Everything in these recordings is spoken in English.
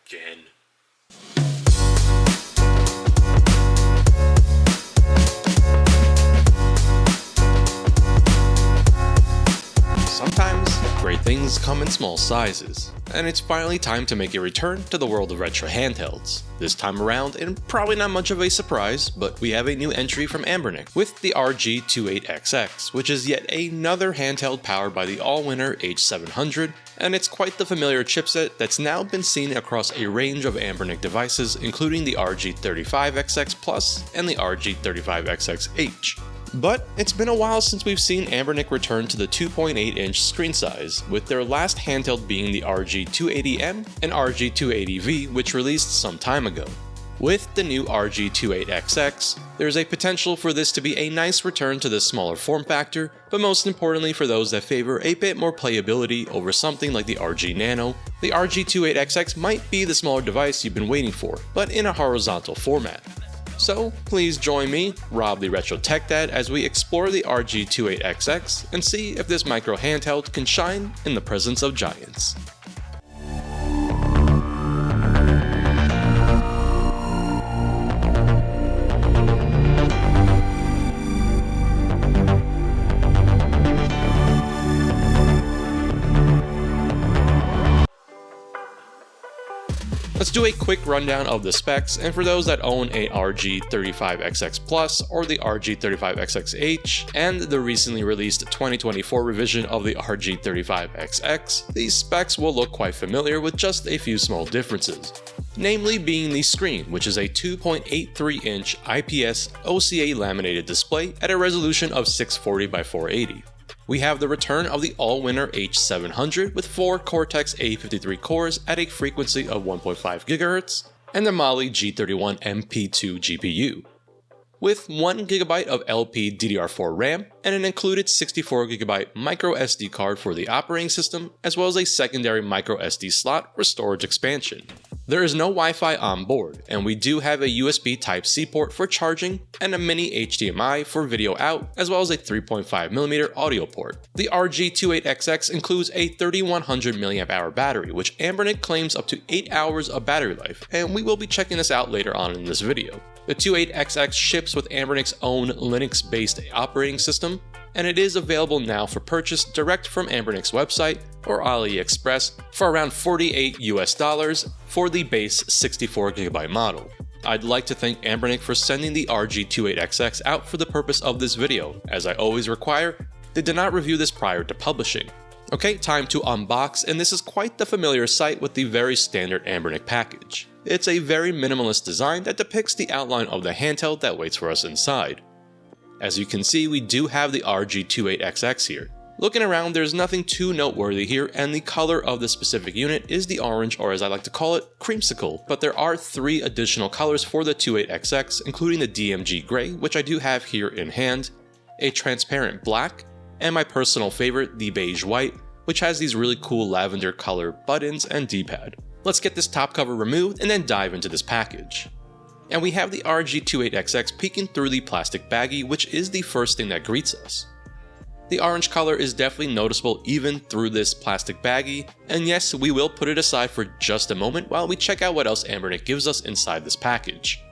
again. Sometimes, great things come in small sizes, and it's finally time to make a return to the world of retro handhelds. This time around, and probably not much of a surprise, but we have a new entry from Anbernic with the RG28XX, which is yet another handheld powered by the Allwinner H700, and it's quite the familiar chipset that's now been seen across a range of Anbernic devices, including the RG35XX Plus and the RG35XXH. But it's been a while since we've seen Anbernic return to the 2.8-inch screen size, with their last handheld being the RG280M and RG280V, which released some time ago. With the new RG28XX, there's a potential for this to be a nice return to the smaller form factor, but most importantly for those that favor a bit more playability over something like the RG Nano, the RG28XX might be the smaller device you've been waiting for, but in a horizontal format. So please join me, Rob the Retro Tech Dad, as we explore the RG28XX and see if this micro handheld can shine in the presence of giants. Let's do a quick rundown of the specs, and for those that own a RG35XX Plus or the RG35XXH and the recently released 2024 revision of the RG35XX, these specs will look quite familiar with just a few small differences. Namely being the screen, which is a 2.83-inch IPS OCA laminated display at a resolution of 640 by 480. We have the return of the Allwinner H700 with 4 Cortex A53 cores at a frequency of 1.5 GHz, and the Mali G31 MP2 GPU. With 1GB of LPDDR4 RAM and an included 64GB microSD card for the operating system, as well as a secondary microSD slot for storage expansion. There is no Wi-Fi on board, and we do have a USB Type-C port for charging and a mini HDMI for video out, as well as a 3.5mm audio port. The RG28XX includes a 3100 mAh battery, which Anbernic claims up to 8 hours of battery life, and we will be checking this out later on in this video. The 28XX ships with Anbernic's own Linux-based operating system, and it is available now for purchase direct from Anbernic's website or Aliexpress for around $48 for the base 64GB model. I'd like to thank Anbernic for sending the RG28XX out for the purpose of this video. As I always require, they did not review this prior to publishing. Okay, time to unbox, and this is quite the familiar sight with the very standard Anbernic package. It's a very minimalist design that depicts the outline of the handheld that waits for us inside. As you can see, we do have the RG28XX here. Looking around, there's nothing too noteworthy here, and the color of the specific unit is the orange, or as I like to call it, creamsicle. But there are 3 additional colors for the 28XX, including the DMG Gray, which I do have here in hand, a transparent black, and my personal favorite, the beige white, which has these really cool lavender color buttons and D-pad. Let's get this top cover removed and then dive into this package. And we have the RG28XX peeking through the plastic baggie, which is the first thing that greets us. The orange color is definitely noticeable even through this plastic baggie, and yes, we will put it aside for just a moment while we check out what else Anbernic gives us inside this package.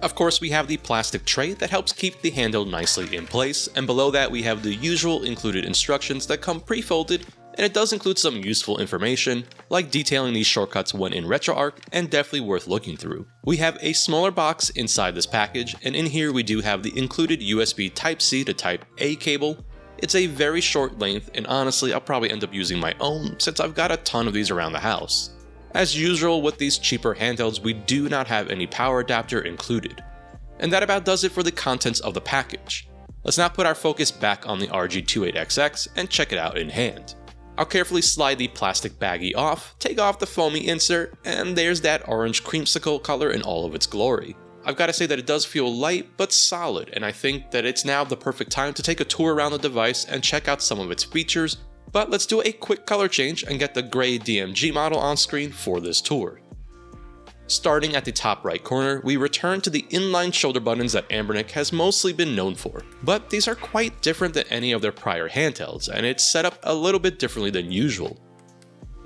Of course, we have the plastic tray that helps keep the handle nicely in place, and below that we have the usual included instructions that come pre-folded, and it does include some useful information, like detailing these shortcuts when in RetroArch, and definitely worth looking through. We have a smaller box inside this package, and in here we do have the included USB Type-C to Type-A cable. It's a very short length, and honestly I'll probably end up using my own since I've got a ton of these around the house. As usual with these cheaper handhelds, we do not have any power adapter included. And that about does it for the contents of the package. Let's now put our focus back on the RG28XX and check it out in hand. I'll carefully slide the plastic baggie off, take off the foamy insert, and there's that orange creamsicle color in all of its glory. I've got to say that it does feel light but solid, and I think that it's now the perfect time to take a tour around the device and check out some of its features, but let's do a quick color change and get the gray DMG model on screen for this tour. Starting at the top right corner, we return to the inline shoulder buttons that Anbernic has mostly been known for, but these are quite different than any of their prior handhelds, and it's set up a little bit differently than usual.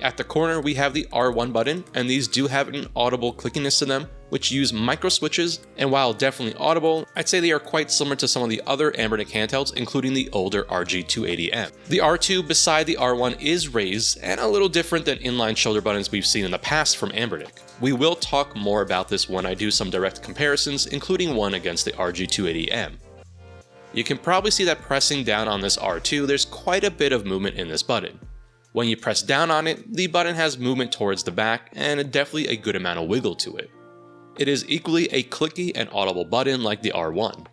At the corner, we have the R1 button, and these do have an audible clickiness to them, which use micro switches, and while definitely audible, I'd say they are quite similar to some of the other Anbernic handhelds, including the older RG280M. The R2 beside the R1 is raised, and a little different than inline shoulder buttons we've seen in the past from Anbernic. We will talk more about this when I do some direct comparisons, including one against the RG280M. You can probably see that pressing down on this R2, there's quite a bit of movement in this button. When you press down on it, the button has movement towards the back and definitely a good amount of wiggle to it. It is equally a clicky and audible button like the R1.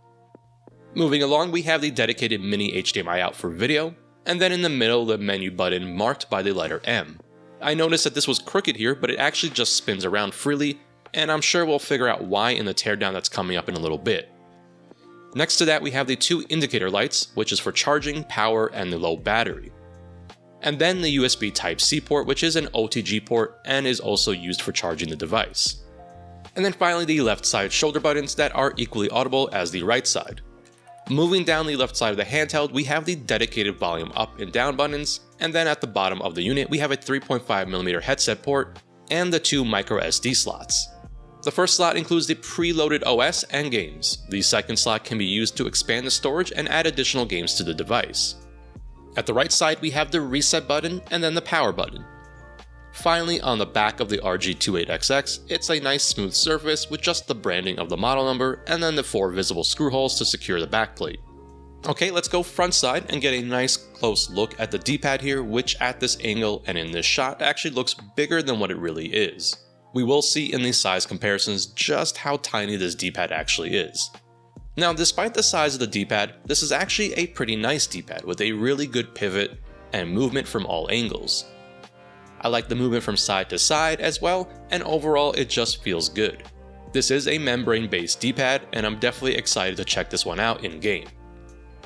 Moving along, we have the dedicated mini HDMI out for video, and then in the middle the menu button marked by the letter M. I noticed that this was crooked here, but it actually just spins around freely, and I'm sure we'll figure out why in the teardown that's coming up in a little bit. Next to that, we have the two indicator lights, which is for charging, power, and the low battery. And then the USB Type-C port, which is an OTG port and is also used for charging the device. And then finally the left side shoulder buttons that are equally audible as the right side. Moving down the left side of the handheld, we have the dedicated volume up and down buttons, and then at the bottom of the unit we have a 3.5mm headset port and the two micro SD slots. The first slot includes the preloaded OS and games. The second slot can be used to expand the storage and add additional games to the device. At the right side we have the reset button and then the power button. Finally, on the back of the RG28XX, it's a nice smooth surface with just the branding of the model number and then the 4 visible screw holes to secure the backplate. Okay, let's go front side and get a nice close look at the D-pad here, which at this angle and in this shot actually looks bigger than what it really is. We will see in these size comparisons just how tiny this D-pad actually is. Now, despite the size of the D-pad, this is actually a pretty nice D-pad with a really good pivot and movement from all angles. I like the movement from side to side as well, and overall it just feels good. This is a membrane-based D-pad, and I'm definitely excited to check this one out in-game.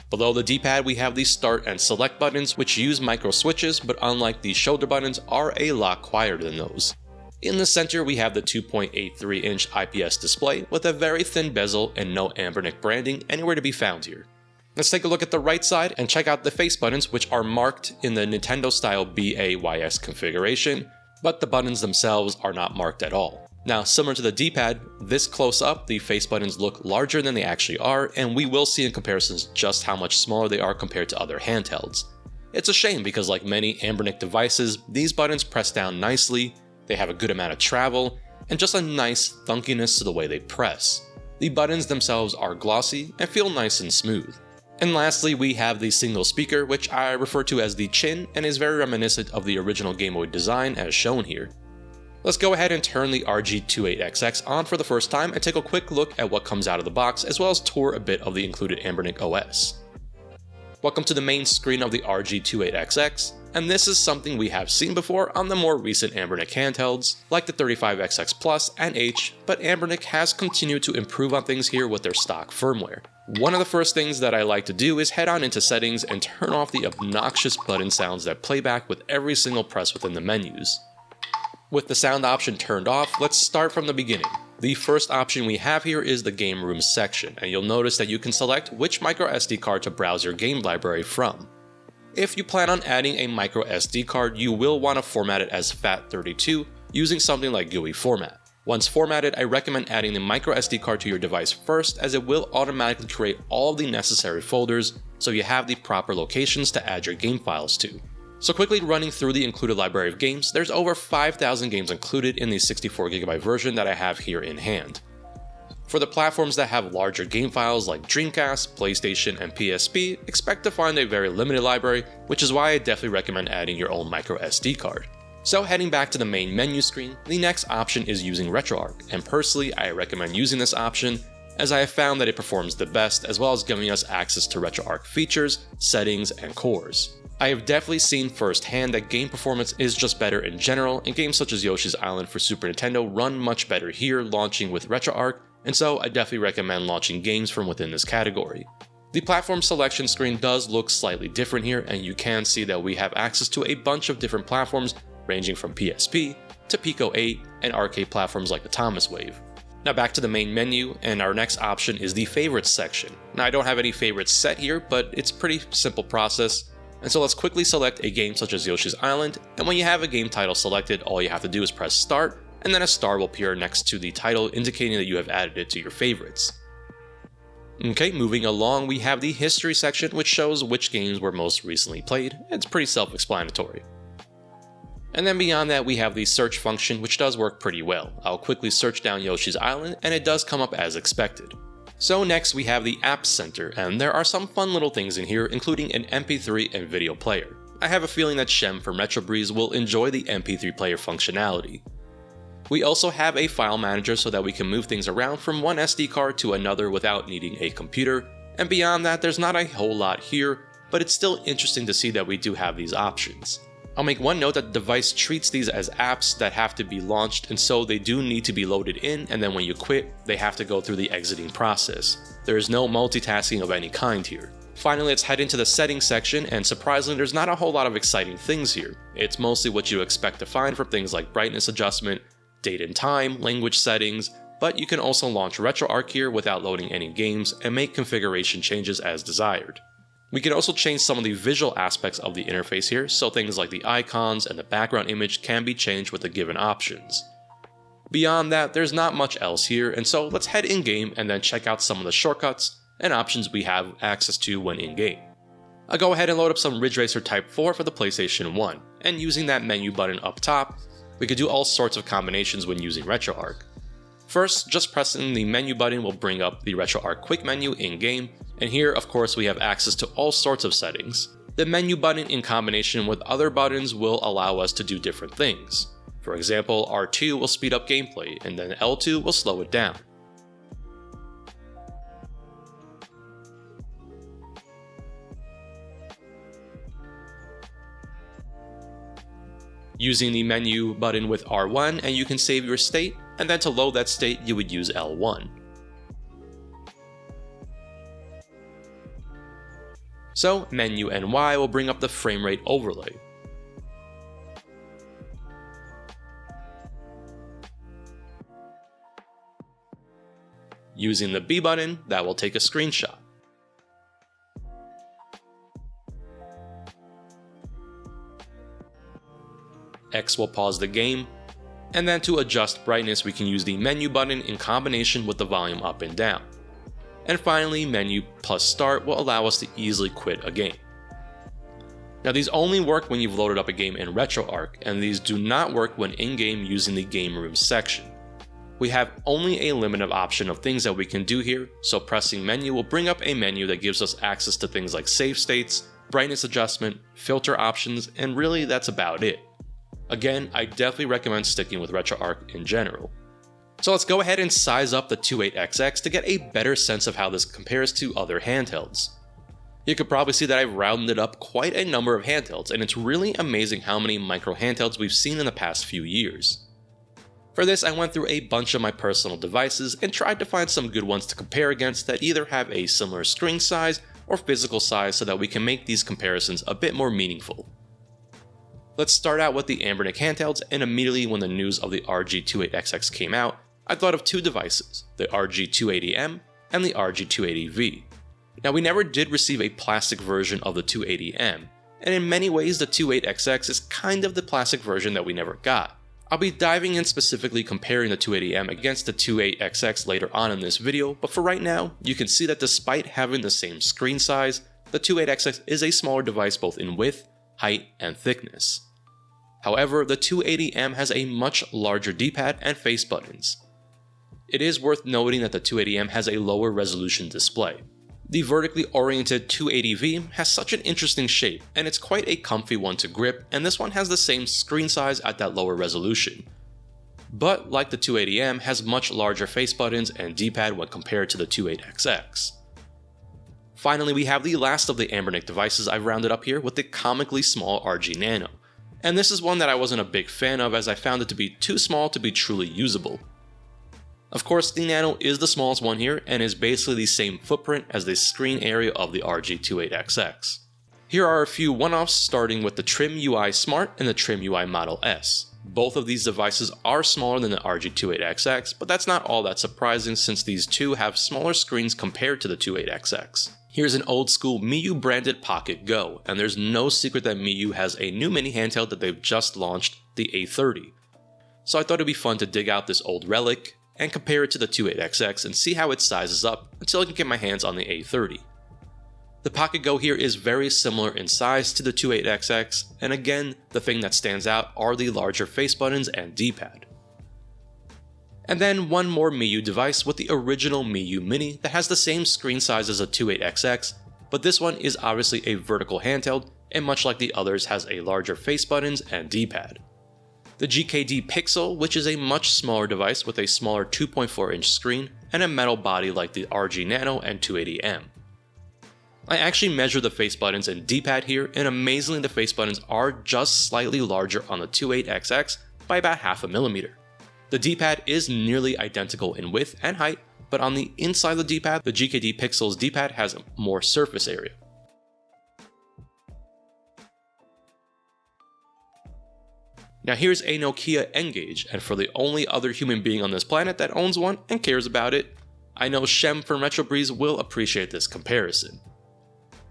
Below the D-pad we have the start and select buttons, which use micro switches, but unlike the shoulder buttons are a lot quieter than those. In the center we have the 2.83-inch IPS display with a very thin bezel and no Anbernic branding anywhere to be found here. Let's take a look at the right side and check out the face buttons, which are marked in the Nintendo style BAYS configuration, but the buttons themselves are not marked at all. Now, similar to the D-pad, this close up the face buttons look larger than they actually are, and we will see in comparisons just how much smaller they are compared to other handhelds. It's a shame because like many Anbernic devices, these buttons press down nicely, they have a good amount of travel, and just a nice thunkiness to the way they press. The buttons themselves are glossy and feel nice and smooth. And lastly, we have the single speaker, which I refer to as the chin and is very reminiscent of the original Gameboy design as shown here. Let's go ahead and turn the RG28XX on for the first time and take a quick look at what comes out of the box, as well as tour a bit of the included Anbernic OS. Welcome to the main screen of the RG28XX, and this is something we have seen before on the more recent Anbernic handhelds, like the 35XX Plus and H, but Anbernic has continued to improve on things here with their stock firmware. One of the first things that I like to do is head on into settings and turn off the obnoxious button sounds that play back with every single press within the menus. With the sound option turned off, let's start from the beginning. The first option we have here is the game room section, and you'll notice that you can select which micro SD card to browse your game library from. If you plan on adding a micro SD card, you will want to format it as FAT32 using something like GUI format. Once formatted, I recommend adding the micro SD card to your device first, as it will automatically create all of the necessary folders so you have the proper locations to add your game files to. So quickly running through the included library of games, there's over 5,000 games included in the 64GB version that I have here in hand. For the platforms that have larger game files like Dreamcast, PlayStation, and PSP, expect to find a very limited library, which is why I definitely recommend adding your own micro SD card. So heading back to the main menu screen, the next option is using RetroArch, and personally I recommend using this option as I have found that it performs the best, as well as giving us access to RetroArch features, settings, and cores. I have definitely seen firsthand that game performance is just better in general, and games such as Yoshi's Island for Super Nintendo run much better here launching with RetroArch, and so I definitely recommend launching games from within this category. The platform selection screen does look slightly different here, and you can see that we have access to a bunch of different platforms ranging from PSP to Pico 8 and arcade platforms like Atomiswave. Now back to the main menu, and our next option is the favorites section. Now I don't have any favorites set here, but it's a pretty simple process. And so let's quickly select a game such as Yoshi's Island, and when you have a game title selected, all you have to do is press start, and then a star will appear next to the title indicating that you have added it to your favorites. Okay, moving along, we have the history section, which shows which games were most recently played. It's pretty self-explanatory. And then beyond that, we have the search function, which does work pretty well. I'll quickly search down Yoshi's Island, and it does come up as expected. So next we have the Apps Center, and there are some fun little things in here, including an MP3 and video player. I have a feeling that Shem from RetroBreeze will enjoy the MP3 player functionality. We also have a file manager so that we can move things around from one SD card to another without needing a computer, and beyond that there's not a whole lot here, but it's still interesting to see that we do have these options. I'll make one note that the device treats these as apps that have to be launched, and so they do need to be loaded in, and then when you quit, they have to go through the exiting process. There is no multitasking of any kind here. Finally, let's head into the settings section, and surprisingly there's not a whole lot of exciting things here. It's mostly what you expect to find from things like brightness adjustment, date and time, language settings, but you can also launch RetroArch here without loading any games and make configuration changes as desired. We can also change some of the visual aspects of the interface here, so things like the icons and the background image can be changed with the given options. Beyond that, there's not much else here, and so let's head in-game and then check out some of the shortcuts and options we have access to when in-game. I'll go ahead and load up some Ridge Racer Type 4 for the PlayStation 1, and using that menu button up top, we could do all sorts of combinations when using RetroArch. First, just pressing the menu button will bring up the RetroArch quick menu in-game, and here of course we have access to all sorts of settings. The menu button in combination with other buttons will allow us to do different things. For example, R2 will speed up gameplay, and then L2 will slow it down. Using the menu button with R1 and you can save your state, and then to load that state you would use L1. So menu and Y will bring up the frame rate overlay. Using the B button, that will take a screenshot. X will pause the game, and then to adjust brightness we can use the menu button in combination with the volume up and down. And finally, menu plus start will allow us to easily quit a game. Now these only work when you've loaded up a game in RetroArch, and these do not work when in-game using the game room section. We have only a limited option of things that we can do here, so pressing menu will bring up a menu that gives us access to things like save states, brightness adjustment, filter options, and really that's about it. Again, I definitely recommend sticking with RetroArch in general. So let's go ahead and size up the 28XX to get a better sense of how this compares to other handhelds. You could probably see that I've rounded up quite a number of handhelds, and it's really amazing how many micro handhelds we've seen in the past few years. For this, I went through a bunch of my personal devices and tried to find some good ones to compare against that either have a similar screen size or physical size so that we can make these comparisons a bit more meaningful. Let's start out with the Anbernic handhelds, and immediately when the news of the RG28XX came out, I thought of two devices, the RG280M and the RG280V. Now we never did receive a plastic version of the 280M, and in many ways the 28XX is kind of the plastic version that we never got. I'll be diving in specifically comparing the 280M against the 28XX later on in this video, but for right now, you can see that despite having the same screen size, the 28XX is a smaller device both in width, height, and thickness. However, the 280M has a much larger D-pad and face buttons. It is worth noting that the 280M has a lower resolution display. The vertically oriented 280V has such an interesting shape, and it's quite a comfy one to grip, and this one has the same screen size at that lower resolution. But like the 280M, has much larger face buttons and D-pad when compared to the 28XX. Finally, we have the last of the Anbernic devices I've rounded up here with the comically small RG Nano. And this is one that I wasn't a big fan of as I found it to be too small to be truly usable. Of course, the Nano is the smallest one here and is basically the same footprint as the screen area of the RG28XX. Here are a few one-offs starting with the Trim UI Smart and the Trim UI Model S. Both of these devices are smaller than the RG28XX, but that's not all that surprising since these two have smaller screens compared to the 28XX. Here's an old school Miyoo branded Pocket Go, and there's no secret that Miyoo has a new mini handheld that they've just launched, the A30. So I thought it'd be fun to dig out this old relic and compare it to the 28XX and see how it sizes up until I can get my hands on the A30. The Pocket Go here is very similar in size to the 28XX, and again, the thing that stands out are the larger face buttons and D-pad. And then one more Miyoo device with the original Miyoo Mini that has the same screen size as a 28XX, but this one is obviously a vertical handheld, and much like the others has a larger face buttons and D-pad. The GKD Pixel, which is a much smaller device with a smaller 2.4-inch screen and a metal body like the RG Nano and 280M. I actually measured the face buttons and D-pad here, and amazingly the face buttons are just slightly larger on the 28XX by about half a millimeter. The D-pad is nearly identical in width and height, but on the inside of the D-pad, the GKD Pixel's D-pad has more surface area. Now here's a Nokia N-Gage, and for the only other human being on this planet that owns one and cares about it, I know Shem from Retro Breeze will appreciate this comparison.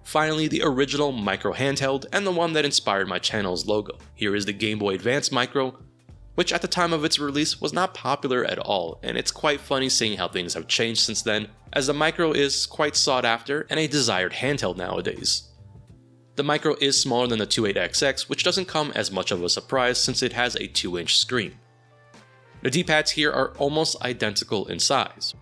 Finally, the original micro handheld and the one that inspired my channel's logo. Here is the Gameboy Advance Micro, which at the time of its release was not popular at all, and it's quite funny seeing how things have changed since then, as the Micro is quite sought after and a desired handheld nowadays. The Micro is smaller than the 28XX, which doesn't come as much of a surprise since it has a 2-inch screen. The D-pads here are almost identical in size.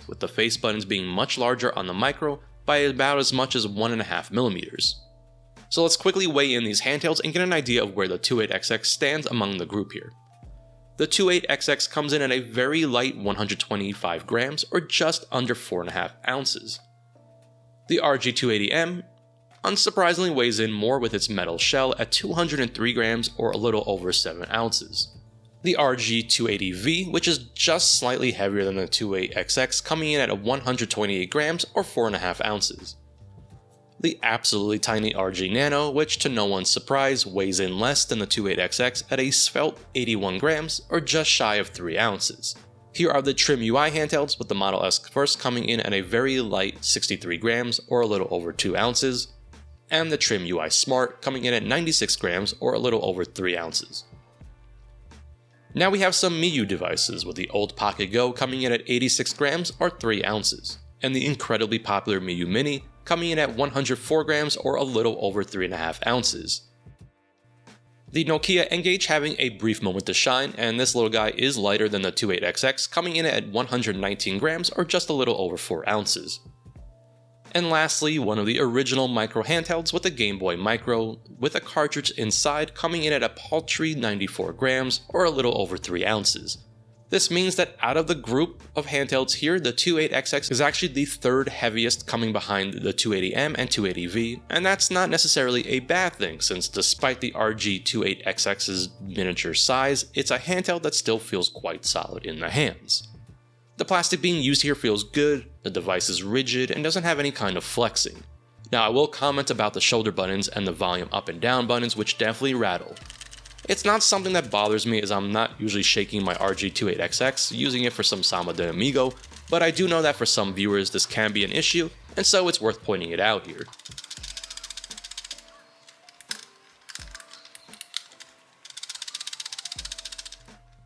With the face buttons being much larger on the Micro by about as much as 1.5 millimeters. So let's quickly weigh in these handhelds and get an idea of where the 28XX stands among the group here. The 28XX comes in at a very light 125 grams or just under 4.5 ounces. The RG280M unsurprisingly weighs in more with its metal shell at 203 grams or a little over 7 ounces. The RG280V, which is just slightly heavier than the 28XX, coming in at 128 grams or 4.5 ounces. The absolutely tiny RG Nano, which to no one's surprise weighs in less than the 28XX at a svelte 81 grams or just shy of 3 ounces. Here are the Trim UI handhelds, with the Model S first coming in at a very light 63 grams or a little over 2 ounces, and the Trim UI Smart coming in at 96 grams or a little over 3 ounces. Now we have some Miyoo devices, with the old Pocket Go coming in at 86 grams or 3 ounces, and the incredibly popular Miyoo Mini coming in at 104 grams or a little over 3.5 ounces. The Nokia N-Gage having a brief moment to shine, and this little guy is lighter than the 28XX, coming in at 119 grams or just a little over 4 ounces. And lastly, one of the original micro handhelds with the Gameboy Micro, with a cartridge inside coming in at a paltry 94 grams or a little over 3 ounces. This means that out of the group of handhelds here, the 28XX is actually the third heaviest, coming behind the 280M and 280V, and that's not necessarily a bad thing, since despite the RG28XX's miniature size, it's a handheld that still feels quite solid in the hands. The plastic being used here feels good, the device is rigid and doesn't have any kind of flexing. Now I will comment about the shoulder buttons and the volume up and down buttons, which definitely rattle. It's not something that bothers me, as I'm not usually shaking my RG28XX using it for some Samba de Amigo, but I do know that for some viewers this can be an issue, and so it's worth pointing it out here.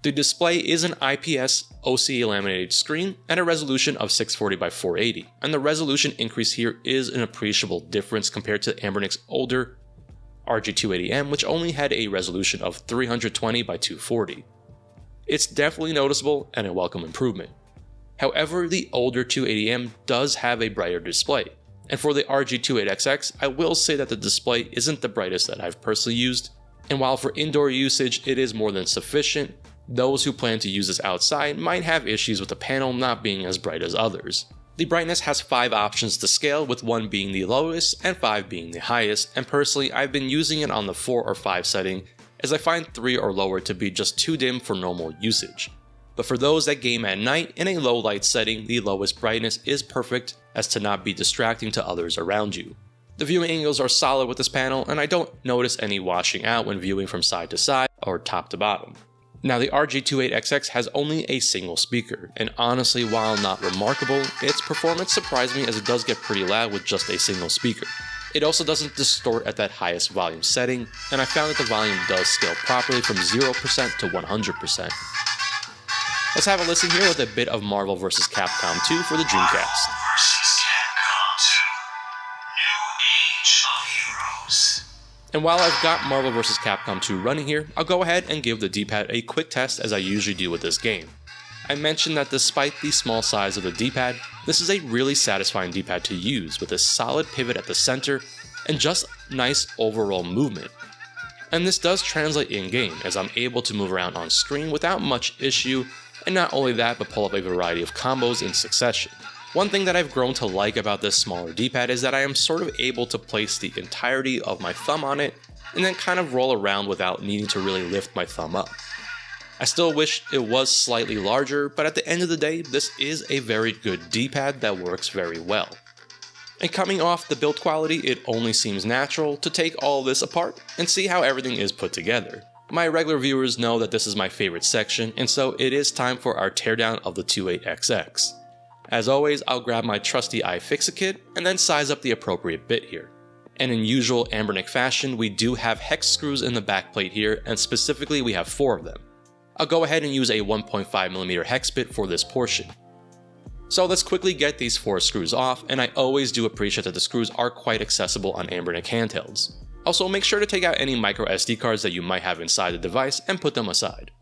The display is an IPS OCA laminated screen at a resolution of 640 by 480, and the resolution increase here is an appreciable difference compared to Anbernic's older RG280M, which only had a resolution of 320 by 240. It's definitely noticeable and a welcome improvement. However, the older 280M does have a brighter display, and for the RG28XX, I will say that the display isn't the brightest that I've personally used, and while for indoor usage it is more than sufficient, those who plan to use this outside might have issues with the panel not being as bright as others. The brightness has 5 options to scale, with 1 being the lowest and 5 being the highest, and personally I've been using it on the 4 or 5 setting, as I find 3 or lower to be just too dim for normal usage. But for those that game at night in a low light setting, the lowest brightness is perfect as to not be distracting to others around you. The viewing angles are solid with this panel, and I don't notice any washing out when viewing from side to side or top to bottom. Now the RG28XX has only a single speaker, and honestly, while not remarkable, its performance surprised me as it does get pretty loud with just a single speaker. It also doesn't distort at that highest volume setting, and I found that the volume does scale properly from 0% to 100%. Let's have a listen here with a bit of Marvel vs. Capcom 2 for the Dreamcast. And while I've got Marvel vs. Capcom 2 running here, I'll go ahead and give the D-pad a quick test as I usually do with this game. I mentioned that despite the small size of the D-pad, this is a really satisfying D-pad to use with a solid pivot at the center and just nice overall movement. And this does translate in-game as I'm able to move around on screen without much issue, and not only that but pull up a variety of combos in succession. One thing that I've grown to like about this smaller D-pad is that I am sort of able to place the entirety of my thumb on it and then kind of roll around without needing to really lift my thumb up. I still wish it was slightly larger, but at the end of the day, this is a very good D-pad that works very well. And coming off the build quality, it only seems natural to take all this apart and see how everything is put together. My regular viewers know that this is my favorite section, and so it is time for our teardown of the 28XX. As always, I'll grab my trusty iFix-A-Kit and then size up the appropriate bit here. And in usual Anbernic fashion, we do have hex screws in the backplate here, and specifically we have 4 of them. I'll go ahead and use a 1.5mm hex bit for this portion. So let's quickly get these 4 screws off, and I always do appreciate that the screws are quite accessible on Anbernic handhelds. Also, make sure to take out any micro SD cards that you might have inside the device and put them aside.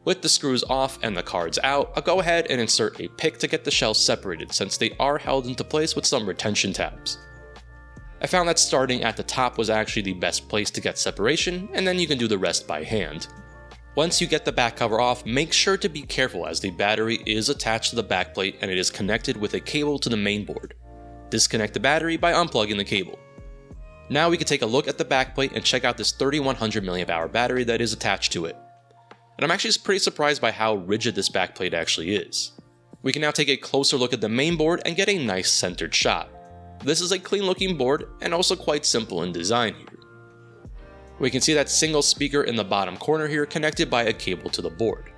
With the screws off and the cards out, I'll go ahead and insert a pick to get the shells separated since they are held into place with some retention tabs. I found that starting at the top was actually the best place to get separation, and then you can do the rest by hand. Once you get the back cover off, make sure to be careful as the battery is attached to the backplate and it is connected with a cable to the main board. Disconnect the battery by unplugging the cable. Now we can take a look at the backplate and check out this 3100 mAh battery that is attached to it. And I'm actually pretty surprised by how rigid this backplate actually is. We can now take a closer look at the main board and get a nice centered shot. This is a clean looking board and also quite simple in design here. We can see that single speaker in the bottom corner here connected by a cable to the board.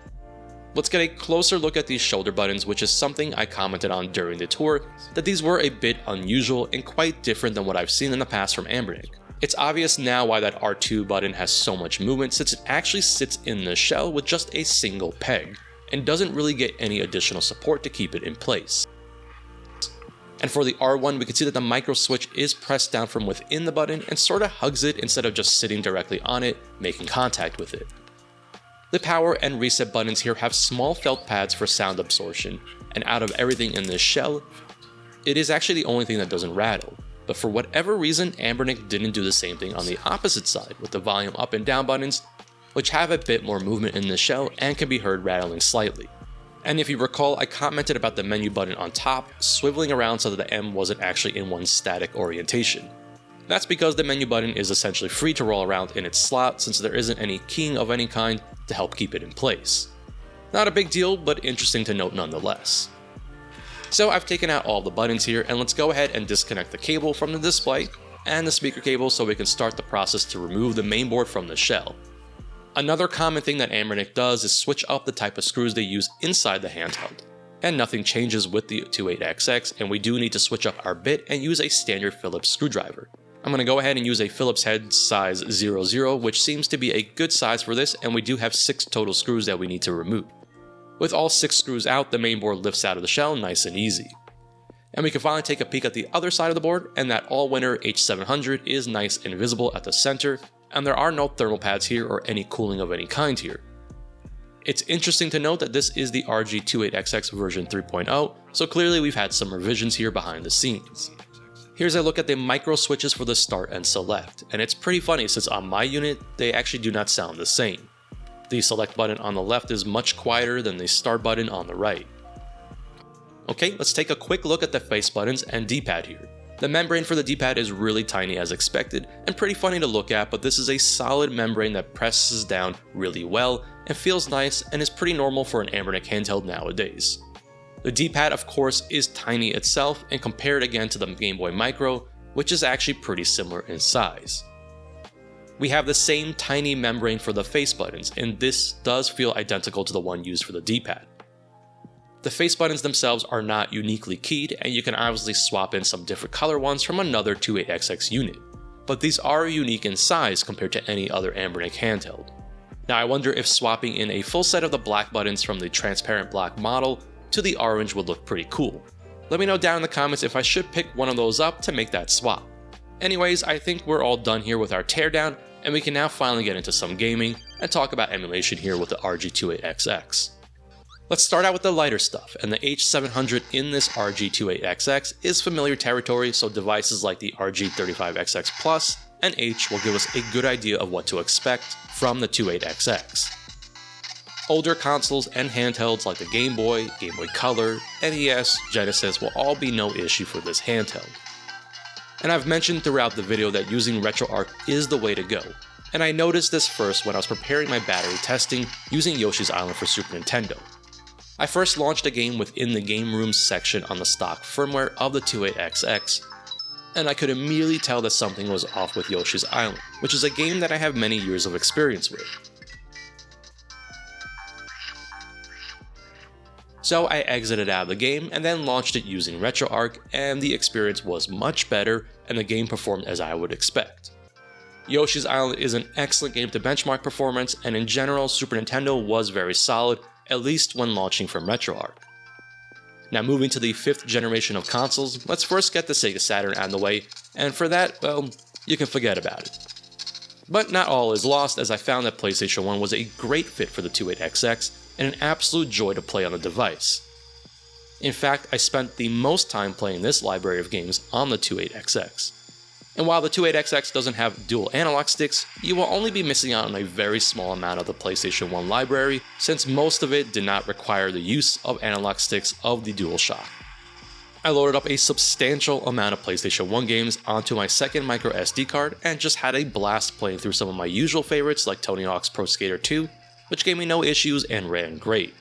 Let's get a closer look at these shoulder buttons, which is something I commented on during the tour, that these were a bit unusual and quite different than what I've seen in the past from Anbernic. It's obvious now why that R2 button has so much movement since it actually sits in the shell with just a single peg, and doesn't really get any additional support to keep it in place. And for the R1, we can see that the micro switch is pressed down from within the button and sort of hugs it instead of just sitting directly on it, making contact with it. The power and reset buttons here have small felt pads for sound absorption, and out of everything in this shell, it is actually the only thing that doesn't rattle. But for whatever reason, Anbernic didn't do the same thing on the opposite side with the volume up and down buttons, which have a bit more movement in the shell and can be heard rattling slightly. And if you recall, I commented about the menu button on top swiveling around so that the M wasn't actually in one static orientation. That's because the menu button is essentially free to roll around in its slot since there isn't any keying of any kind to help keep it in place. Not a big deal, but interesting to note nonetheless. So I've taken out all the buttons here, and let's go ahead and disconnect the cable from the display and the speaker cable so we can start the process to remove the mainboard from the shell. Another common thing that Anbernic does is switch up the type of screws they use inside the handheld. And nothing changes with the 28XX, and we do need to switch up our bit and use a standard Phillips screwdriver. I'm going to go ahead and use a Phillips head size 00, which seems to be a good size for this, and we do have 6 total screws that we need to remove. With all 6 screws out, the mainboard lifts out of the shell nice and easy. And we can finally take a peek at the other side of the board, and that Allwinner H700 is nice and visible at the center, and there are no thermal pads here or any cooling of any kind here. It's interesting to note that this is the RG28XX version 3.0, so clearly we've had some revisions here behind the scenes. Here's a look at the micro switches for the start and select, and it's pretty funny since on my unit, they actually do not sound the same. The select button on the left is much quieter than the start button on the right. Okay, let's take a quick look at the face buttons and D-pad here. The membrane for the D-pad is really tiny as expected and pretty funny to look at, but this is a solid membrane that presses down really well and feels nice and is pretty normal for an Anbernic handheld nowadays. The D-pad of course is tiny itself, and compared again to the Gameboy Micro, which is actually pretty similar in size. We have the same tiny membrane for the face buttons, and this does feel identical to the one used for the D-pad. The face buttons themselves are not uniquely keyed, and you can obviously swap in some different color ones from another 28XX unit, but these are unique in size compared to any other Anbernic handheld. Now I wonder if swapping in a full set of the black buttons from the transparent black model to the orange would look pretty cool. Let me know down in the comments if I should pick one of those up to make that swap. Anyways, I think we're all done here with our teardown, and we can now finally get into some gaming and talk about emulation here with the RG28XX. Let's start out with the lighter stuff, and the H700 in this RG28XX is familiar territory, so devices like the RG35XX Plus and H will give us a good idea of what to expect from the 28XX. Older consoles and handhelds like the Gameboy, Gameboy Color, NES, Genesis will all be no issue for this handheld. And I've mentioned throughout the video that using RetroArch is the way to go, and I noticed this first when I was preparing my battery testing using Yoshi's Island for Super Nintendo. I first launched a game within the Game Rooms section on the stock firmware of the 28XX, and I could immediately tell that something was off with Yoshi's Island, which is a game that I have many years of experience with. So I exited out of the game and then launched it using RetroArch, and the experience was much better and the game performed as I would expect. Yoshi's Island is an excellent game to benchmark performance, and in general Super Nintendo was very solid, at least when launching from RetroArch. Now moving to the 5th generation of consoles, let's first get the Sega Saturn out of the way, and for that, well, you can forget about it. But not all is lost, as I found that PlayStation 1 was a great fit for the 28XX, and an absolute joy to play on the device. In fact, I spent the most time playing this library of games on the 28XX. And while the 28XX doesn't have dual analog sticks, you will only be missing out on a very small amount of the PlayStation 1 library, since most of it did not require the use of analog sticks of the DualShock. I loaded up a substantial amount of PlayStation 1 games onto my second micro SD card and just had a blast playing through some of my usual favorites like Tony Hawk's Pro Skater 2, which gave me no issues and ran great.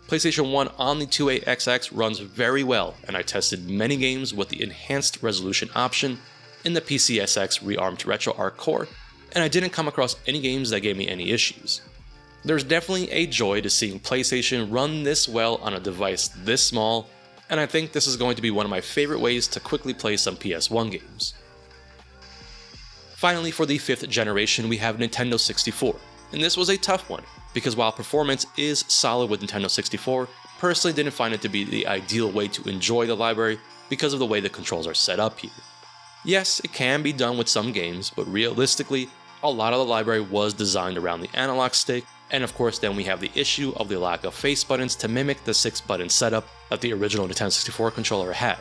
PlayStation 1 on the 28XX runs very well, and I tested many games with the enhanced resolution option in the PCSX rearmed RetroArch core, and I didn't come across any games that gave me any issues. There's definitely a joy to seeing PlayStation run this well on a device this small, and I think this is going to be one of my favorite ways to quickly play some PS1 games. Finally, for the 5th generation, we have Nintendo 64, and this was a tough one, because while performance is solid with Nintendo 64, personally didn't find it to be the ideal way to enjoy the library because of the way the controls are set up here. Yes, it can be done with some games, but realistically, a lot of the library was designed around the analog stick, and of course then we have the issue of the lack of face buttons to mimic the 6-button setup that the original Nintendo 64 controller had.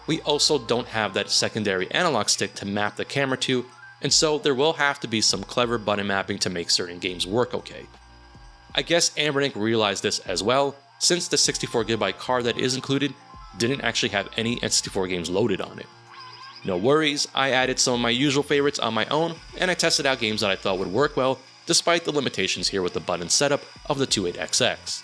We also don't have that secondary analog stick to map the camera to, and so there will have to be some clever button mapping to make certain games work okay. I guess Anbernic realized this as well, since the 64GB card that is included didn't actually have any N64 games loaded on it. No worries, I added some of my usual favorites on my own, and I tested out games that I thought would work well, despite the limitations here with the button setup of the 28XX.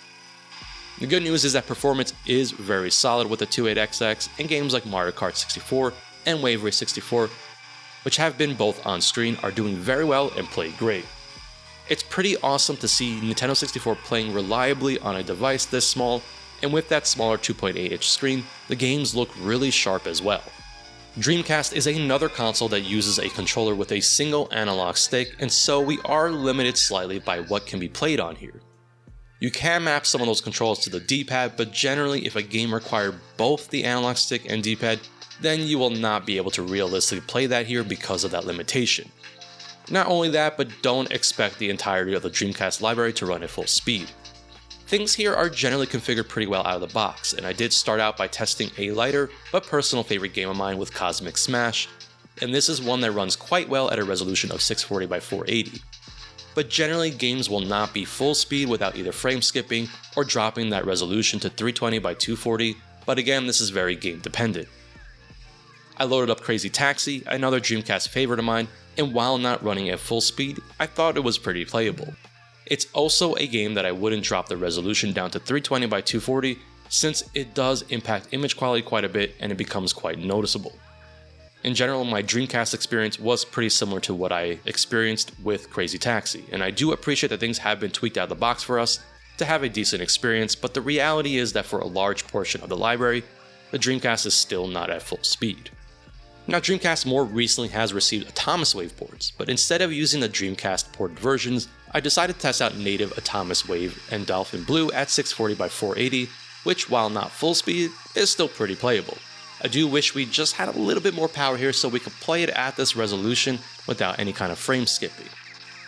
The good news is that performance is very solid with the 28XX, and games like Mario Kart 64 and Wave Race 64, which have been both on screen, are doing very well and play great. It's pretty awesome to see Nintendo 64 playing reliably on a device this small, and with that smaller 2.8-inch screen, the games look really sharp as well. Dreamcast is another console that uses a controller with a single analog stick, and so we are limited slightly by what can be played on here. You can map some of those controls to the D-pad, but generally if a game requires both the analog stick and D-pad, then you will not be able to realistically play that here because of that limitation. Not only that, but don't expect the entirety of the Dreamcast library to run at full speed. Things here are generally configured pretty well out of the box, and I did start out by testing a lighter but personal favorite game of mine with Cosmic Smash, and this is one that runs quite well at a resolution of 640x480. But generally games will not be full speed without either frame skipping or dropping that resolution to 320x240, but again this is very game dependent. I loaded up Crazy Taxi, another Dreamcast favorite of mine, and while not running at full speed, I thought it was pretty playable. It's also a game that I wouldn't drop the resolution down to 320x240 since it does impact image quality quite a bit and it becomes quite noticeable. In general, my Dreamcast experience was pretty similar to what I experienced with Crazy Taxi, and I do appreciate that things have been tweaked out of the box for us to have a decent experience, but the reality is that for a large portion of the library, the Dreamcast is still not at full speed. Now, Dreamcast more recently has received Atomiswave ports, but instead of using the Dreamcast ported versions, I decided to test out native Atomiswave and Dolphin Blue at 640x480, which, while not full speed, is still pretty playable. I do wish we just had a little bit more power here so we could play it at this resolution without any kind of frame skipping.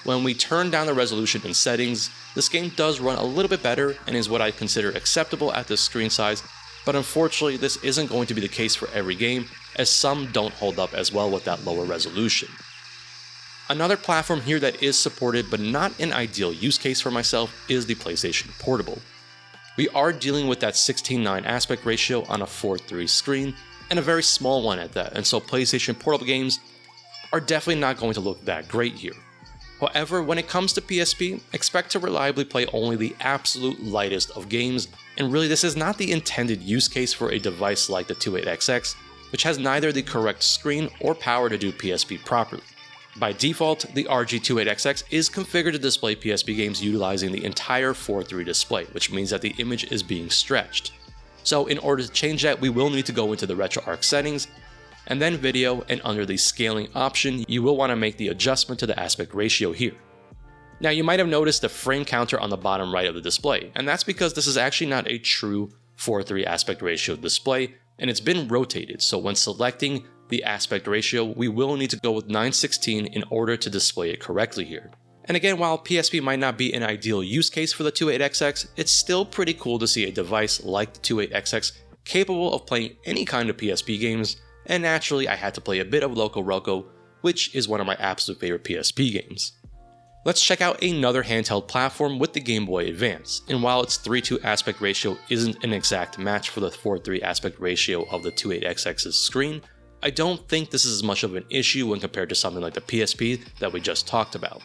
When we turn down the resolution in settings, this game does run a little bit better and is what I consider acceptable at this screen size, but unfortunately this isn't going to be the case for every game, as some don't hold up as well with that lower resolution. Another platform here that is supported but not an ideal use case for myself is the PlayStation Portable. We are dealing with that 16:9 aspect ratio on a 4:3 screen, and a very small one at that, and so PlayStation Portable games are definitely not going to look that great here. However, when it comes to PSP, expect to reliably play only the absolute lightest of games, and really this is not the intended use case for a device like the 28XX, which has neither the correct screen or power to do PSP properly. By default, the RG28XX is configured to display PSP games utilizing the entire 4:3 display, which means that the image is being stretched. So in order to change that, we will need to go into the RetroArch settings, and then video, and under the scaling option, you will want to make the adjustment to the aspect ratio here. Now you might have noticed the frame counter on the bottom right of the display, and that's because this is actually not a true 4:3 aspect ratio display, and it's been rotated, so when selecting the aspect ratio, we will need to go with 916 in order to display it correctly here. And again, while PSP might not be an ideal use case for the 28XX, it's still pretty cool to see a device like the 28XX capable of playing any kind of PSP games, and naturally I had to play a bit of Loco Roco, which is one of my absolute favorite PSP games. Let's check out another handheld platform with the Game Boy Advance, and while its 3:2 aspect ratio isn't an exact match for the 4:3 aspect ratio of the 28XX's screen, I don't think this is as much of an issue when compared to something like the PSP that we just talked about.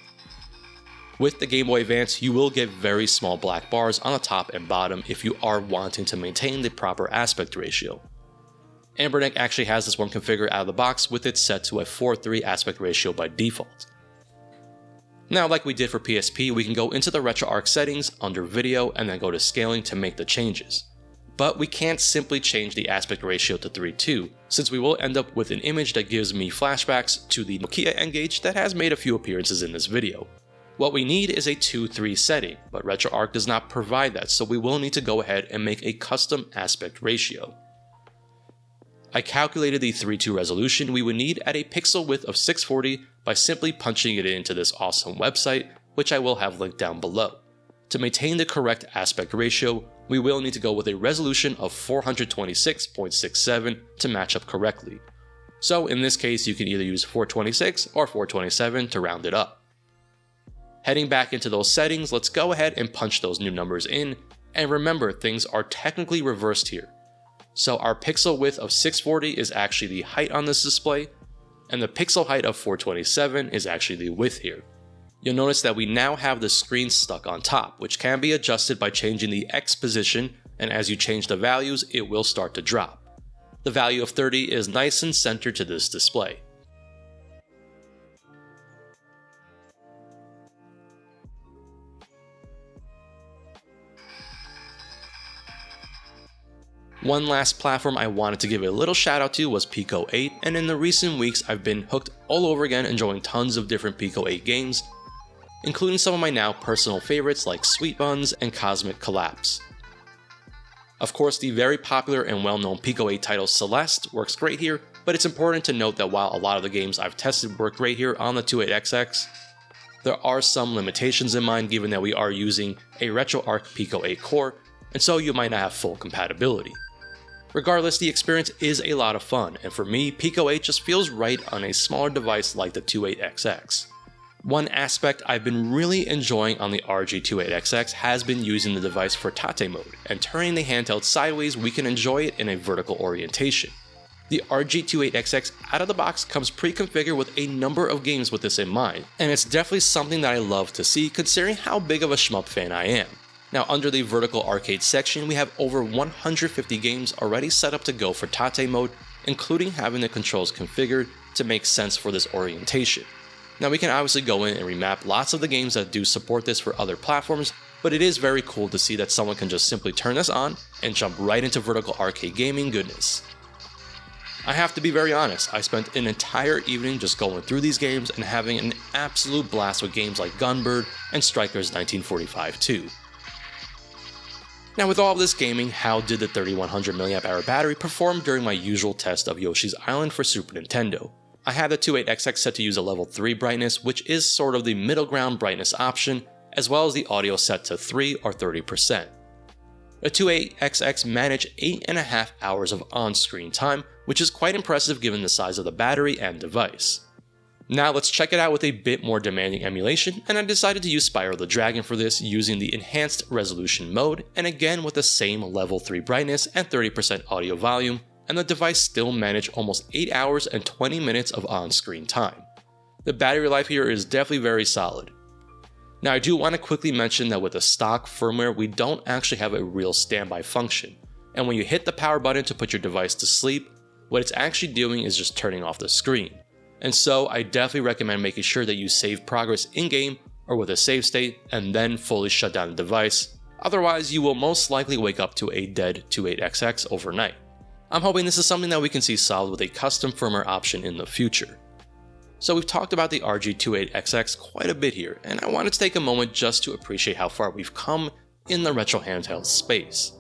With the Game Boy Advance, you will get very small black bars on the top and bottom if you are wanting to maintain the proper aspect ratio. Anbernic actually has this one configured out of the box with it set to a 4:3 aspect ratio by default. Now, like we did for PSP, we can go into the RetroArch settings under video and then go to scaling to make the changes. But we can't simply change the aspect ratio to 3:2, since we will end up with an image that gives me flashbacks to the Nokia N-Gage that has made a few appearances in this video. What we need is a 2:3 setting, but RetroArch does not provide that, so we will need to go ahead and make a custom aspect ratio. I calculated the 3:2 resolution we would need at a pixel width of 640 by simply punching it into this awesome website, which I will have linked down below. To maintain the correct aspect ratio, we will need to go with a resolution of 426.67 to match up correctly. So in this case, you can either use 426 or 427 to round it up. Heading back into those settings, let's go ahead and punch those new numbers in, and remember, things are technically reversed here. So our pixel width of 640 is actually the height on this display, and the pixel height of 427 is actually the width here. You'll notice that we now have the screen stuck on top, which can be adjusted by changing the X position, and as you change the values, it will start to drop. The value of 30 is nice and centered to this display. One last platform I wanted to give a little shout out to was Pico 8, and in the recent weeks I've been hooked all over again, enjoying tons of different Pico 8 games, including some of my now personal favorites like Sweet Buns and Cosmic Collapse. Of course, the very popular and well-known Pico 8 title Celeste works great here, but it's important to note that while a lot of the games I've tested work great here on the 28XX, there are some limitations in mind given that we are using a RetroArch Pico 8 core, and so you might not have full compatibility. Regardless, the experience is a lot of fun, and for me, Pico 8 just feels right on a smaller device like the 28XX. One aspect I've been really enjoying on the RG28XX has been using the device for TATE Mode, and turning the handheld sideways we can enjoy it in a vertical orientation. The RG28XX out of the box comes pre-configured with a number of games with this in mind, and it's definitely something that I love to see considering how big of a shmup fan I am. Now, under the vertical arcade section, we have over 150 games already set up to go for TATE Mode, including having the controls configured to make sense for this orientation. Now we can obviously go in and remap lots of the games that do support this for other platforms, but it is very cool to see that someone can just simply turn this on and jump right into vertical arcade gaming goodness. I have to be very honest, I spent an entire evening just going through these games and having an absolute blast with games like Gunbird and Strikers 1945 2. Now with all of this gaming, how did the 3100 mAh battery perform during my usual test of Yoshi's Island for Super Nintendo? I had the 28XX set to use a level 3 brightness, which is sort of the middle ground brightness option, as well as the audio set to 3 or 30%. The 28XX managed 8.5 hours of on-screen time, which is quite impressive given the size of the battery and device. Now let's check it out with a bit more demanding emulation, and I decided to use Spyro the Dragon for this using the enhanced resolution mode, and again with the same level 3 brightness and 30% audio volume, and the device still managed almost 8 hours and 20 minutes of on-screen time. The battery life here is definitely very solid. Now I do want to quickly mention that with the stock firmware we don't actually have a real standby function, and when you hit the power button to put your device to sleep, what it's actually doing is just turning off the screen. And so I definitely recommend making sure that you save progress in-game or with a save state and then fully shut down the device, otherwise you will most likely wake up to a dead 28XX overnight. I'm hoping this is something that we can see solved with a custom firmware option in the future. So we've talked about the RG28XX quite a bit here, and I wanted to take a moment just to appreciate how far we've come in the retro handheld space.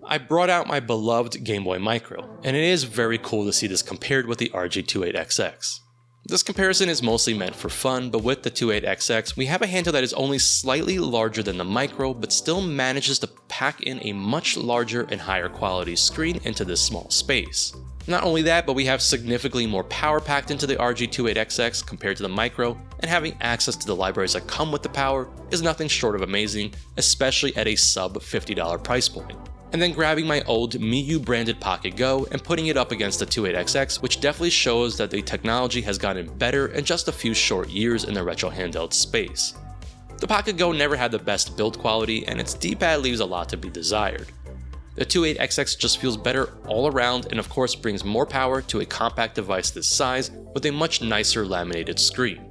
I brought out my beloved Gameboy Micro, and it is very cool to see this compared with the RG28XX. This comparison is mostly meant for fun, but with the 28XX, we have a handheld that is only slightly larger than the Micro, but still manages to pack in a much larger and higher quality screen into this small space. Not only that, but we have significantly more power packed into the RG28XX compared to the Micro, and having access to the libraries that come with the power is nothing short of amazing, especially at a sub $50 price point. And then grabbing my old Miyoo branded Pocket Go and putting it up against the 28XX, which definitely shows that the technology has gotten better in just a few short years in the retro handheld space. The Pocket Go never had the best build quality, and its D-pad leaves a lot to be desired. The 28XX just feels better all around, and of course brings more power to a compact device this size with a much nicer laminated screen.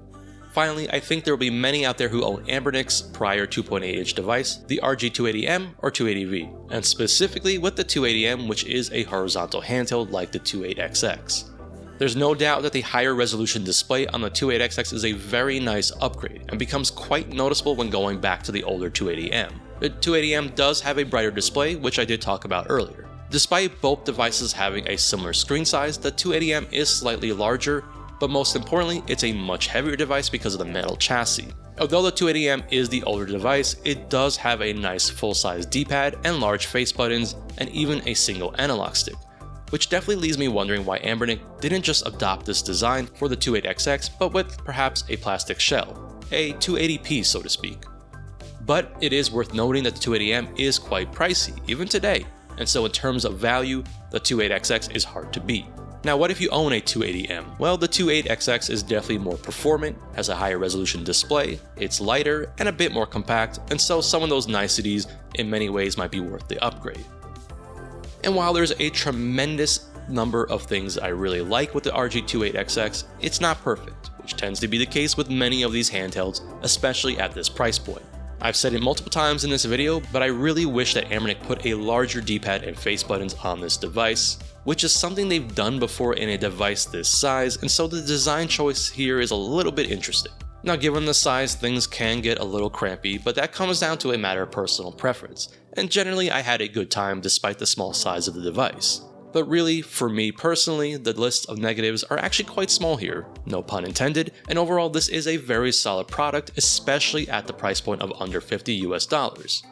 Finally, I think there will be many out there who own Anbernic's prior 2.8-inch device, the RG280M or 280V, and specifically with the 280M, which is a horizontal handheld like the 28XX. There's no doubt that the higher resolution display on the 28XX is a very nice upgrade, and becomes quite noticeable when going back to the older 280M. The 280M does have a brighter display, which I did talk about earlier. Despite both devices having a similar screen size, the 280M is slightly larger, but most importantly, it's a much heavier device because of the metal chassis. Although the 280M is the older device, it does have a nice full-size D-pad and large face buttons, and even a single analog stick, which definitely leaves me wondering why Anbernic didn't just adopt this design for the 28XX, but with perhaps a plastic shell, a 280p so to speak. But it is worth noting that the 280M is quite pricey, even today, and so in terms of value, the 28XX is hard to beat. Now what if you own a 280M? Well, the 28XX is definitely more performant, has a higher resolution display, it's lighter, and a bit more compact, and so some of those niceties in many ways might be worth the upgrade. And while there's a tremendous number of things I really like with the RG28XX, it's not perfect, which tends to be the case with many of these handhelds, especially at this price point. I've said it multiple times in this video, but I really wish that Anbernic put a larger D-pad and face buttons on this device, which is something they've done before in a device this size, and so the design choice here is a little bit interesting. Now given the size, things can get a little crampy, but that comes down to a matter of personal preference, and generally I had a good time despite the small size of the device. But really, for me personally, the list of negatives are actually quite small here, no pun intended, and overall this is a very solid product, especially at the price point of under $50 US.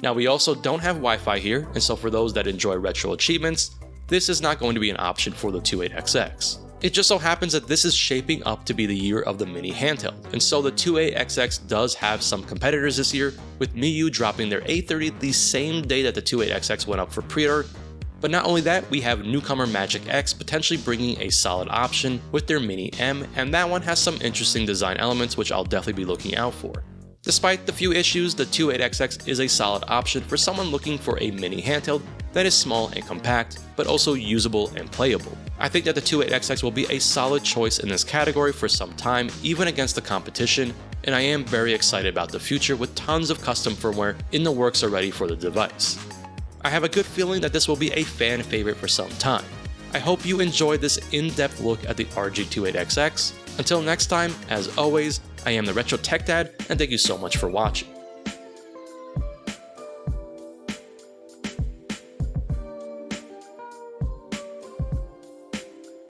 Now we also don't have Wi-Fi here, and so for those that enjoy retro achievements, this is not going to be an option for the 28XX. It just so happens that this is shaping up to be the year of the mini handheld, and so the 28XX does have some competitors this year, with Miyoo dropping their A30 the same day that the 28XX went up for pre-order. But not only that, we have newcomer Magic X potentially bringing a solid option with their Mini M, and that one has some interesting design elements which I'll definitely be looking out for. Despite the few issues, the 28XX is a solid option for someone looking for a mini handheld that is small and compact, but also usable and playable. I think that the 28XX will be a solid choice in this category for some time, even against the competition, and I am very excited about the future with tons of custom firmware in the works already for the device. I have a good feeling that this will be a fan favorite for some time. I hope you enjoyed this in-depth look at the RG28XX. Until next time, as always, I am the Retro Tech Dad, and thank you so much for watching.